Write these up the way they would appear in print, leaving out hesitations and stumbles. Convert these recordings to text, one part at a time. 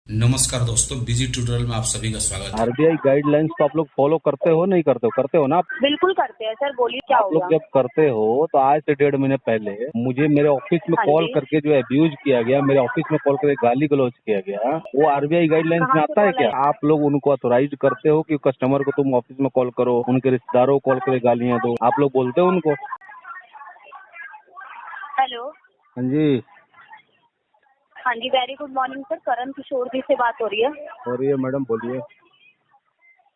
नमस्कार दोस्तों, busy tutorial में आप सभी का स्वागत है। आरबीआई गाइडलाइंस को आप लोग फॉलो करते हो नहीं करते हो? करते हो ना आप? बिल्कुल करते हैं सर, बोलिए क्या आप हो लोग गया। जब करते हो तो आज से 1.5 महीने पहले मुझे मेरे ऑफिस में हाँ कॉल जी। करके जो अब्यूज किया गया, मेरे ऑफिस में कॉल करके गाली गलौज किया गया, वो आरबीआई गाइडलाइंस कहाँ में से आता है कॉल क्या? आई? आप लोग उनको ऑथोराइज करते हो कि कस्टमर को तुम ऑफिस में कॉल करो, उनके रिश्तेदारों को कॉल करके गालियां दो? आप लोग बोलते हो उनको? हेलो। हाँ जी। हाँ जी, वेरी गुड मॉर्निंग सर, करण किशोर जी से बात हो रही है। और ये मैडम बोलिए।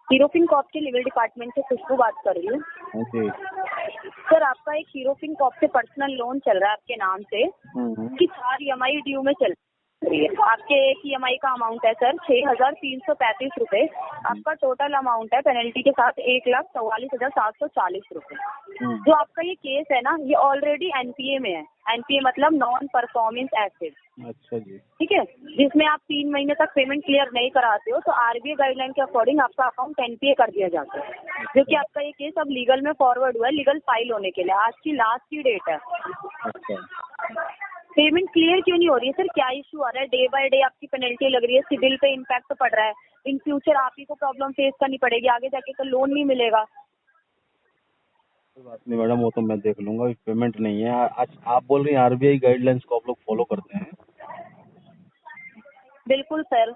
हीरोफिन कॉप के लीगल डिपार्टमेंट से खुशबू बात कर रही हूँ। हाँ जी। सर, आपका एक हीरोफिन कॉप से पर्सनल लोन चल रहा है आपके नाम से, हम्म। कि 4 EMI ड्यू में चल रही है। आपके एक EMI का अमाउंट है सर 6,335 रुपए। आपका टोटल अमाउंट है पेनल्टी के साथ 1,44,740 रुपए। जो आपका ये केस है ना, ये ऑलरेडी NPA में है। NPA मतलब नॉन परफॉर्मेंस एसेट। अच्छा जी। ठीक है, जिसमें आप 3 महीने तक पेमेंट क्लियर नहीं कराते हो तो RBI गाइडलाइन के अकॉर्डिंग आपका अकाउंट NPA कर दिया जाता है। जो कि आपका ये केस अब लीगल में फॉरवर्ड हुआ है, लीगल फाइल होने के लिए। आज की लास्ट की डेट है। अच्छा। पेमेंट क्लियर क्यों नहीं हो रही है सर? क्या इशू आ रहा है? डे बाय डे आपकी पेनल्टी लग रही है, सिविल पे इम्पैक्ट पड़ रहा है। इन फ्यूचर आप ही को प्रॉब्लम फेस करनी पड़ेगी, आगे जाके तो लोन नहीं मिलेगा। कोई बात नहीं मैडम, वो तो मैं देख लूंगा। पेमेंट नहीं है आज। आप बोल रही हैं आरबीआई गाइडलाइंस को आप लोग फॉलो करते हैं? बिल्कुल सर,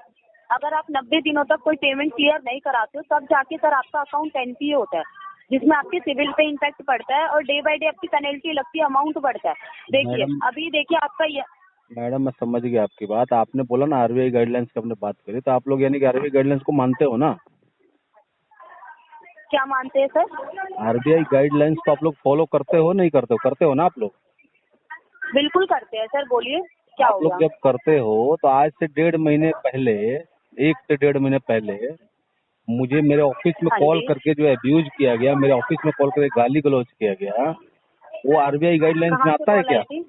अगर आप 90 दिनों तक कोई पेमेंट क्लियर नहीं कराते हो तब जाके सर आपका अकाउंट NPA होता है, जिसमें आपके सिविल पे इम्पैक्ट पड़ता है और डे बाय डे आपकी पेनल्टी लगती है, अमाउंट बढ़ता है। देखिए मैडम अभी देखिए आपका ये मैडम मैं समझ गया आपकी बात। आपने बोला ना आरबीआई गाइडलाइंस की आपने बात करी, तो आप लोग यानी कि आरबीआई गाइडलाइंस को मानते हो ना? क्या मानते हैं सर? आरबीआई गाइडलाइंस को आप लोग फॉलो करते हो नहीं करते हो? करते हो ना आप लोग? बिल्कुल करते हैं सर, बोलिए क्या आप हो लोग गया। जब करते हो तो आज से 1.5 महीने पहले, 1 से 1.5 महीने पहले मुझे मेरे ऑफिस में हाँ कॉल जी। करके जो अब्यूज किया गया, मेरे ऑफिस में कॉल करके गाली गलौज किया गया, वो आरबीआई गाइडलाइंस कहाँ में से आता है कॉल क्या? आई थी?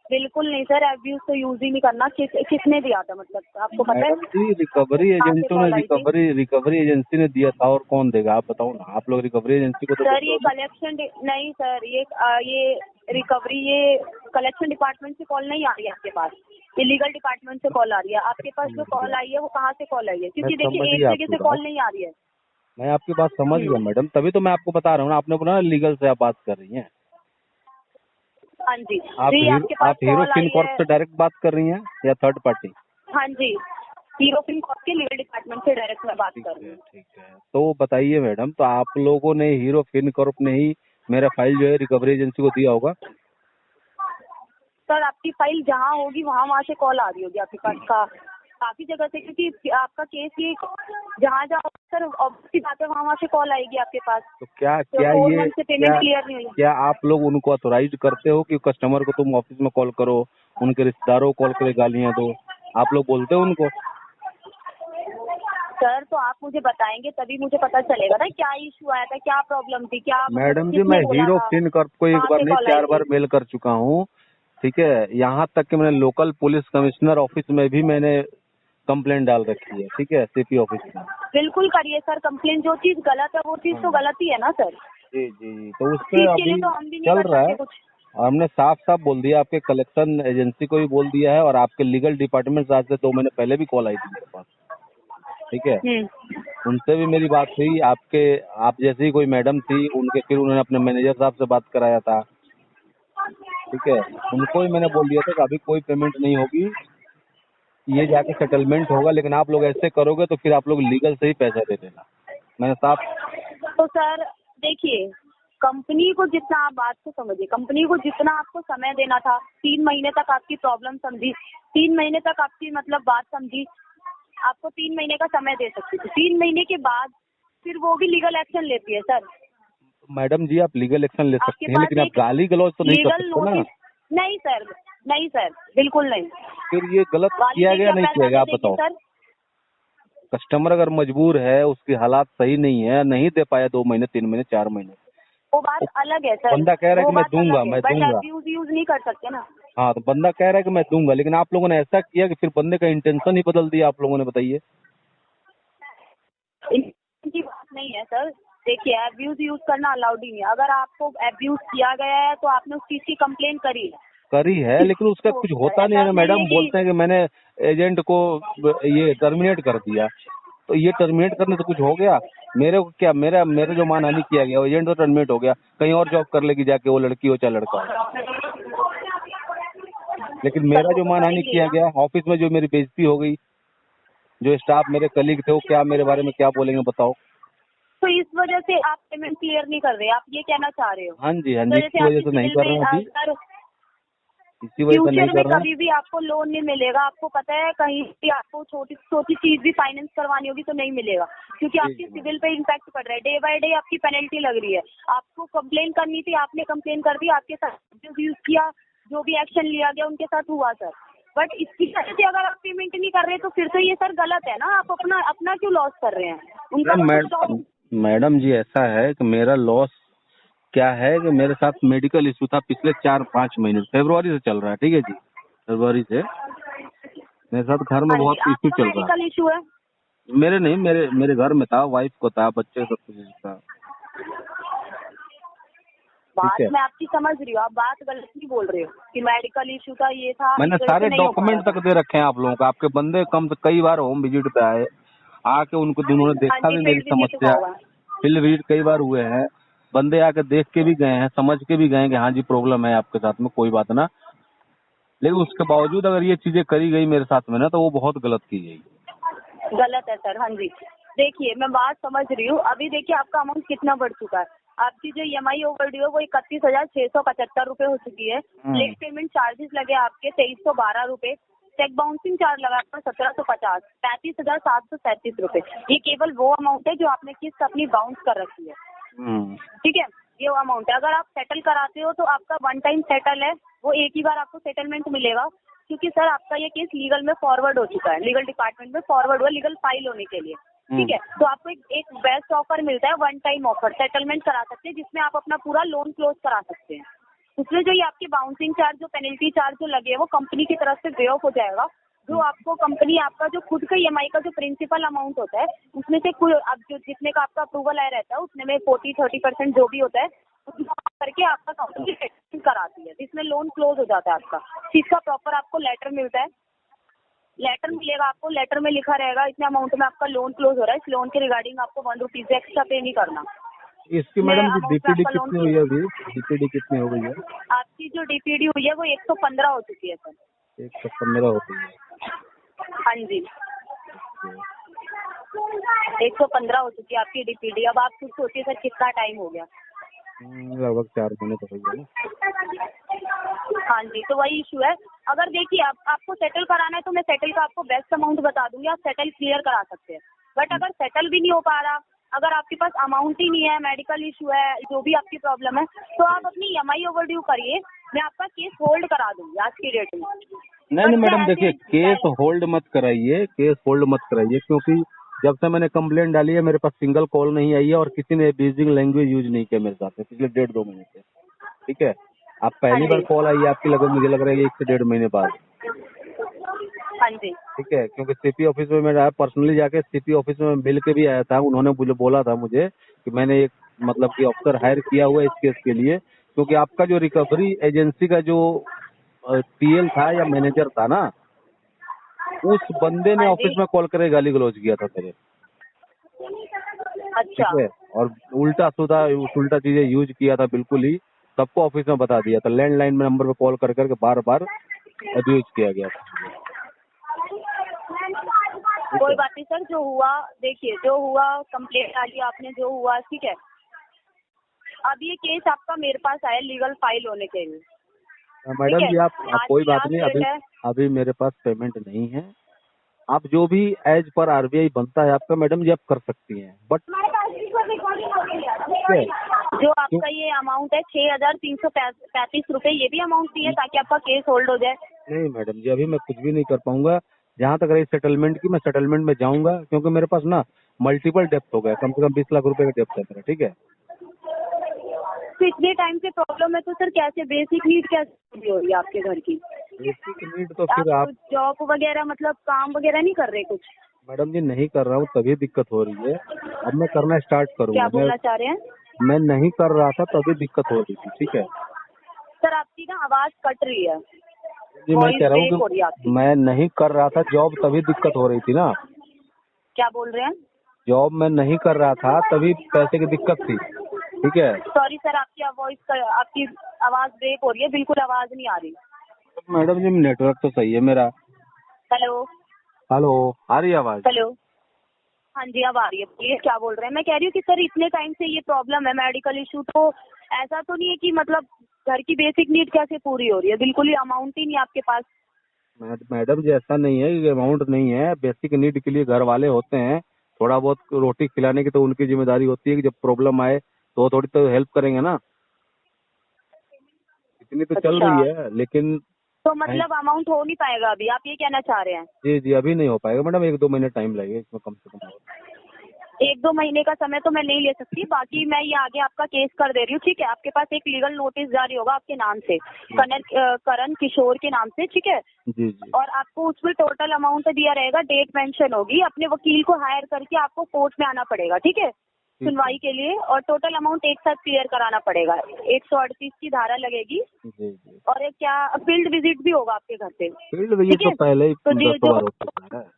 बिल्कुल नहीं सर, अब्यूज तो यूज ही नहीं करना। किसने दिया था, मतलब आपको पता है मैडम जी, रिकवरी कहाँ से एजेंटों ने कॉल आई थी? रिकवरी एजेंसी ने दिया था, और कौन देगा? आप बताओ ना। आप लोग रिकवरी एजेंसी को तो सर बोलते ये हो ना? कलेक्शन नहीं सर, ये रिकवरी, ये कलेक्शन डिपार्टमेंट से कॉल नहीं आ रही है आपके पास, ये लीगल डिपार्टमेंट से कॉल आ रही है। आपके पास जो समझ कॉल गया। आई है वो कहाँ से कॉल आई है? मैं क्योंकि समझ देखिए एक गया जगह आपकी से बात। कॉल नहीं आ रही है। मैं आपकी बात समझ गया मैडम, तभी तो मैं आपको बता रहा हूँ ना। आपने बोला ना लीगल से आप बात कर रही हैं। हाँ जी, तो ये आपके पास आप हीरो कॉल आई फिनकॉर्प है। से डायरेक्ट बात कर रही हैं या थर्ड पार्टी? हाँ जी, हीरोफिन कॉप के लीगल डिपार्टमेंट से डायरेक्ट मैं बात ठीक कर रही है, हूँ। ठीक है। तो बताइए मैडम, तो आप लोगों ने हीरो फिनकॉर्प ने ही मेरा फाइल जो है रिकवरी एजेंसी को दिया होगा? सर आपकी फाइल जहाँ होगी वहाँ से कॉल आ रही होगी आपके पास काफी जगह से, क्योंकि आपका केस ये जहाँ जहाँ सर ऑब्वियसली बात है वहाँ से कॉल आएगी आपके पास। तो क्या तो क्या 4 ये मंथ से पेमेंट क्या क्लियर नहीं हुई। क्या आप लोग उनको ऑथोराइज करते हो कि कस्टमर को तुम ऑफिस में कॉल करो, उनके रिश्तेदारों को कॉल करके गालियां दो? आप लोग बोलते हो उनको? सर तो आप मुझे बताएंगे तभी मुझे पता चलेगा ना क्या इशू आया था, क्या प्रॉब्लम थी, क्या मतलब मैडम जी, मैं किसने बोला हीरो था, फिनकॉर्प को एक कहाँ बार से नहीं कॉल आई 4 बार थी। मेल कर चुका हूँ। ठीक है, यहाँ तक कि मैंने लोकल पुलिस कमिश्नर ऑफिस में भी मैंने कंप्लेंट डाल रखी है। ठीक है, सीपी ऑफिस में। बिल्कुल करिए सर कंप्लेन, जो चीज गलत है वो चीज तो हाँ गलत ही है ना सर। जी जी जी, तो उस उस पे चीज के लिए अभी तो हम भी नहीं चल कर रहा है। सकते कुछ। और हमने साफ साफ बोल दिया, आपके कलेक्शन एजेंसी को भी बोल दिया है, और आपके लीगल डिपार्टमेंट से आज से 2 महीने पहले भी कॉल आई थी मेरे पास। ठीक है, उनसे भी मेरी बात हुई। आप जैसी ही कोई मैडम थी उनके, फिर उन्होंने अपने मैनेजर साहब से बात कराया था। ठीक है, उनको भी मैंने बोल दिया था कि अभी कोई पेमेंट नहीं होगी, ये जाके सेटलमेंट होगा, लेकिन आप लोग ऐसे करोगे तो फिर आप लोग लीगल से ही पैसा दे देना। मैंने साफ। तो सर देखिए, कंपनी को जितना आप बात को समझिए, कंपनी को जितना आपको समय देना था, 3 महीने तक आपकी प्रॉब्लम समझी, 3 महीने तक आपकी मतलब बात समझी, आपको 3 महीने का समय दे सकती थी। 3 महीने के बाद फिर वो भी लीगल एक्शन लेती है सर। मैडम जी, आप लीगल एक्शन ले आपके सकते हैं, पास लेकिन आप एक गाली गलौज तो नहीं कर लीगल सकते ना। नोटिस नहीं सर, नहीं सर, बिल्कुल नहीं। फिर ये गलत गाली किया गया देखिए, नहीं आप किया गया, आप देखिए बताओ। सर, कस्टमर अगर मजबूर है, उसके हालात सही नहीं है, नहीं दे पाया 2 महीने 3 महीने 4 महीने, वो बात वो अलग है सर, बंदा कह रहा है वो कि मैं बात दूंगा अलग है, मैं बट दूंगा। अब्यूज यूज नहीं कर सकते ना। हाँ, तो बंदा कह रहा है कि मैं दूंगा, लेकिन आप लोगों ने ऐसा किया कि फिर बंदे का इंटेंशन ही बदल दिया आप लोगों ने। बताइए। इनकी बात नहीं है सर। देखिए अब्यूज यूज करना अलाउड ही नहीं है। अगर आपको अब्यूज किया गया है तो आपने उस चीज की कंप्लेन करी है, करी है, लेकिन उसका कुछ होता नहीं है ना मैडम। बोलते हैं कि मैंने एजेंट को ये टर्मिनेट कर दिया, तो ये टर्मिनेट करने से कुछ हो गया? मेरे को क्या, मेरा मेरा जो मानहानि किया गया, वो एजेंट तो टर्मिनेट हो गया, कहीं और जॉब कर लेगी जाके, वो लड़की हो चाहे लड़का हो। लेकिन मेरा जो मानहानि किया गया, ऑफिस में जो मेरी बेइज्जती हो गई, जो स्टाफ मेरे कलीग थे वो क्या मेरे बारे में क्या बोलेंगे बताओ। तो इस वजह से आप पेमेंट क्लियर नहीं कर रहे, आप ये कहना चाह रहे हो? हाँ जी, हाँ जी, इसी वजह से नहीं कर रहे हैं अभी, इसी वजह से नहीं फ्यूचर में कर रहे हैं। कभी भी आपको लोन नहीं मिलेगा। आपको पता है, कहीं भी आपको छोटी छोटी चीज भी फाइनेंस करवानी होगी तो नहीं मिलेगा, क्योंकि आपके सिविल पे इम्पैक्ट पड़ रहा है। डे बाय डे आपकी पेनल्टी लग रही है। आपको कंप्लेन करनी थी, आपने कंप्लेन कर दी, आपके साथ जो यूज किया, जो भी एक्शन लिया गया उनके साथ हुआ सर। बट इसकी वजह से अगर आप पेमेंट नहीं कर रहे तो फिर तो ये सर गलत है ना। आप अपना अपना क्यों लॉस कर रहे हैं? उनका मैडम जी ऐसा है कि मेरा लॉस क्या है कि मेरे साथ मेडिकल इशू था पिछले 4-5 महीने, फरवरी से चल रहा है, ठीक है जी, फरवरी से मेरे साथ घर में बहुत इशू चल रहा है। मेडिकल इशू है? मेरे नहीं, मेरे घर में था, वाइफ को था, बच्चे सब कुछ था। बात मैं आपकी समझ रही हूँ, आप बात गलत नहीं बोल रहे हो कि मेडिकल इशू था, ये था। मैंने सारे डॉक्यूमेंट तक दे रखे हैं आप लोगों को। आपके बंदे कई बार होम विजिट पे आए, आके उन्होंने देखा भी मेरी समस्या, फील्ड विजिट कई बार हुए हैं, बंदे आके देख के भी गए हैं, समझ के भी गए हैं कि हाँ जी प्रॉब्लम है आपके साथ में, कोई बात ना। लेकिन उसके बावजूद अगर ये चीजें करी गई मेरे साथ में ना, तो वो बहुत गलत की गई। गलत है सर। हाँ जी, देखिए मैं बात समझ रही हूँ। अभी देखिए आपका अमाउंट कितना बढ़ चुका है। आपकी जो EMI ओवरड्यू है वो 31,675 रुपए हो चुकी है। लेट पेमेंट चार्जेस लगे आपके 2312 रुपए। चेक बाउंसिंग चार्ज लगा आपका 1750, 35,737 रुपए। ये केवल वो अमाउंट है जो आपने किस्त अपनी बाउंस कर रखी है। ठीक है, ये वो अमाउंट है। अगर आप सेटल कराते हो तो आपका वन टाइम सेटल है, वो एक ही बार आपको सेटलमेंट मिलेगा, क्योंकि सर आपका ये केस लीगल में फॉरवर्ड हो चुका है, लीगल डिपार्टमेंट में फॉरवर्ड हुआ लीगल फाइल होने के लिए। ठीक है, तो आपको एक बेस्ट ऑफर मिलता है, वन टाइम ऑफर, सेटलमेंट करा सकते हैं, जिसमें आप अपना पूरा लोन क्लोज करा सकते हैं। उसमें जो ये आपके बाउंसिंग चार्ज, जो पेनल्टी चार्ज जो लगे हैं, वो कंपनी की तरफ से वे ऑफ हो जाएगा। जो आपको कंपनी आपका जो खुद का EMI का जो प्रिंसिपल अमाउंट होता है, उसमें से अब जो जितने का आपका अप्रूवल आया रहता है, उसमें 40-30% जो भी होता है, उसको करके आपका कंपनी सेटलमेंट कराती है, जिसमें लोन क्लोज हो जाता है आपका। इसका प्रॉपर आपको लेटर मिलता है, लेटर मिलेगा आपको, लेटर में लिखा रहेगा इतने अमाउंट में आपका लोन क्लोज हो रहा है। इस लोन के रिगार्डिंग आपको 1 रुपीज एक्स्ट्रा पे नहीं करना। इसकी मैडम जी DPD कितनी हुई है अभी? DPD कितनी हो गई है? आपकी जो DPD हुई है वो 115 हो चुकी है सर। 115 होती है? हाँ जी, 115 हो चुकी है आपकी DPD। अब आप खुद सोचिए सर कितना टाइम हो गया। लगभग 4 महीने तो हो गए ना। हाँ जी, तो वही इशू है। अगर देखिए आपको सेटल कराना है तो मैं सेटल का आपको बेस्ट अमाउंट बता दूंगी, आप सेटल क्लियर करा सकते हैं। बट अगर सेटल भी नहीं हो पा रहा, अगर आपके पास अमाउंट ही नहीं है, मेडिकल इशू है, जो भी आपकी प्रॉब्लम है, तो आप अपनी EMI ओवरड्यू करिए, मैं आपका केस होल्ड करा दूंगी आज की डेट में। नहीं मैडम देखिए, केस होल्ड मत कराइए, केस होल्ड मत कराइए, क्योंकि जब से मैंने कंप्लेंट डाली है मेरे पास सिंगल कॉल नहीं आई है और किसी ने अब्यूजिंग लैंग्वेज यूज नहीं किया मेरे साथ में पिछले 1.5-2 महीने से। ठीक है, आप पहली बार कॉल आई है आपकी, लगभग मुझे लग रहा है 1 से 1.5 महीने बाद। हाँ जी, ठीक है, क्योंकि CP ऑफिस में मैं पर्सनली जाके CP ऑफिस में मिल के भी आया था। उन्होंने मुझे बोला था मुझे कि मैंने एक मतलब कि अफसर हायर किया हुआ है इस केस के लिए, क्योंकि आपका जो रिकवरी एजेंसी का जो TL था या मैनेजर था ना, उस बंदे ने ऑफिस में कॉल करके गाली गलौज किया था मेरे। अच्छा, ठीक है, और उल्टा चीजें यूज किया था बिल्कुल ही, सबको ऑफिस में बता दिया था। लैंडलाइन में नंबर पे कॉल कर करके बार बार अब्यूज किया गया था। कोई बात नहीं सर, जो हुआ देखिए, जो हुआ कंप्लेंट डाली आपने, जो हुआ ठीक है। अब ये केस आपका मेरे पास आया लीगल फाइल होने के लिए। मैडम जी आप कोई बात नहीं, अभी मेरे पास पेमेंट नहीं है। आप जो भी एज पर RBI बनता है आपका मैडम जी आप कर सकती हैं, बट जो आपका ये अमाउंट है 6,335 रुपए, ये भी अमाउंट चाहिए ताकि आपका केस होल्ड हो जाए। नहीं मैडम जी, अभी मैं कुछ भी नहीं कर पाऊंगा। जहाँ तक रही सेटलमेंट की, मैं सेटलमेंट में जाऊंगा, क्योंकि मेरे पास ना मल्टीपल डेप्थ हो गया, कम से कम 20 लाख रुपए का डेप्थ है मेरा। ठीक है, तो इतने टाइम से प्रॉब्लम है तो सर कैसे बेसिक नीड कैसे पूरी हो रही है आपके घर की? बेसिक नीड तो फिर आप जॉब वगैरह मतलब काम वगैरह नहीं कर रहे कुछ? मैडम जी नहीं कर रहा हूँ तभी दिक्कत हो रही है, अब मैं करना स्टार्ट करूंगा। क्या बोलना चाह रहे हैं? मैं नहीं कर रहा था तभी दिक्कत हो रही थी। ठीक है, सर आपकी ना आवाज कट रही है, जी मैं वॉइस कह रहा ब्रेक हो हूँ रही है कि आपकी। मैं नहीं कर रहा था जॉब, तभी दिक्कत हो रही थी ना। क्या बोल रहे हैं? जॉब मैं नहीं कर रहा था तभी पैसे की दिक्कत थी, ठीक है। सॉरी सर, आपकी आपकी आवाज ब्रेक हो रही है, बिल्कुल आवाज नहीं आ रही। मैडम जी नेटवर्क तो सही है मेरा। हेलो हेलो, आ रही है आवाज? हेलो, हाँ जी अब आ रही है, बोलिए क्या बोल रहे हैं। मैं कह रही हूँ कि सर इतने टाइम से ये प्रॉब्लम है, मेडिकल इशू, तो ऐसा तो नहीं है कि मतलब घर की बेसिक नीड कैसे पूरी हो रही है? बिल्कुल ही अमाउंट ही नहीं आपके पास। मैडम जी ऐसा नहीं है, ये अमाउंट नहीं है। बेसिक नीड के लिए घर वाले होते हैं, थोड़ा बहुत रोटी खिलाने की तो उनकी जिम्मेदारी होती है कि जब प्रॉब्लम आए तो थोड़ी तो हेल्प करेंगे ना। इतनी तो चल अच्छा, रही है लेकिन तो मतलब अमाउंट हो नहीं पाएगा अभी, आप ये कहना चाह रहे हैं? जी जी अभी नहीं हो पाएगा मैडम, 1-2 महीने टाइम लगेगा इसमें कम से कम। 1-2 महीने का समय तो मैं नहीं ले सकती, बाकी मैं ये आगे आपका केस कर दे रही हूँ, ठीक है। आपके पास एक लीगल नोटिस जारी होगा आपके नाम से, करण किशोर के नाम से, ठीक है। जी जी और आपको उसमें टोटल अमाउंट दिया रहेगा, डेट मेंशन होगी, अपने वकील को हायर करके आपको कोर्ट में आना पड़ेगा, ठीक है, सुनवाई के लिए। और टोटल अमाउंट एक साथ क्लियर कराना पड़ेगा। 138 की धारा लगेगी। जी जी। और एक क्या फील्ड विजिट भी होगा आपके घर पे, फील्ड विजिट ठीक तो है। पहले ही तो 10 बार हो चुका है।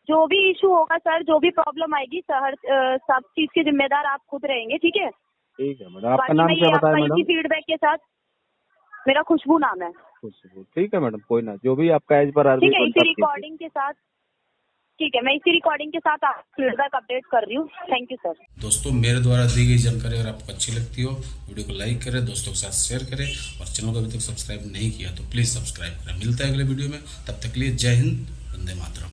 जो भी इशू होगा सर, जो भी प्रॉब्लम आएगी सर, सब चीज के जिम्मेदार आप खुद रहेंगे, ठीक है। ठीक है मैडम, आपका बाकी नाम मैं क्या ये बताया आपका मैडम? इसी फीडबैक के साथ, मेरा खुशबू नाम है, खुशबू, ठीक है मैडम, कोई ना, जो भी आपका एज पर आदमी ठीक है। इसी कॉन्टेक्ट कीजिए। रिकॉर्डिंग के साथ, ठीक है, मैं इसी रिकॉर्डिंग के साथ आप फीडबैक अपडेट कर रही हूँ। Thank you sir. दोस्तों मेरे द्वारा दी गई जानकारी अगर आपको अच्छी लगती हो, वीडियो को लाइक करें, दोस्तों के साथ शेयर करें, और चैनल को अभी तक सब्सक्राइब नहीं किया तो प्लीज़ सब्सक्राइब करें। मिलता है अगले वीडियो में, तब तक के लिए जय हिंद, वंदे मातरम।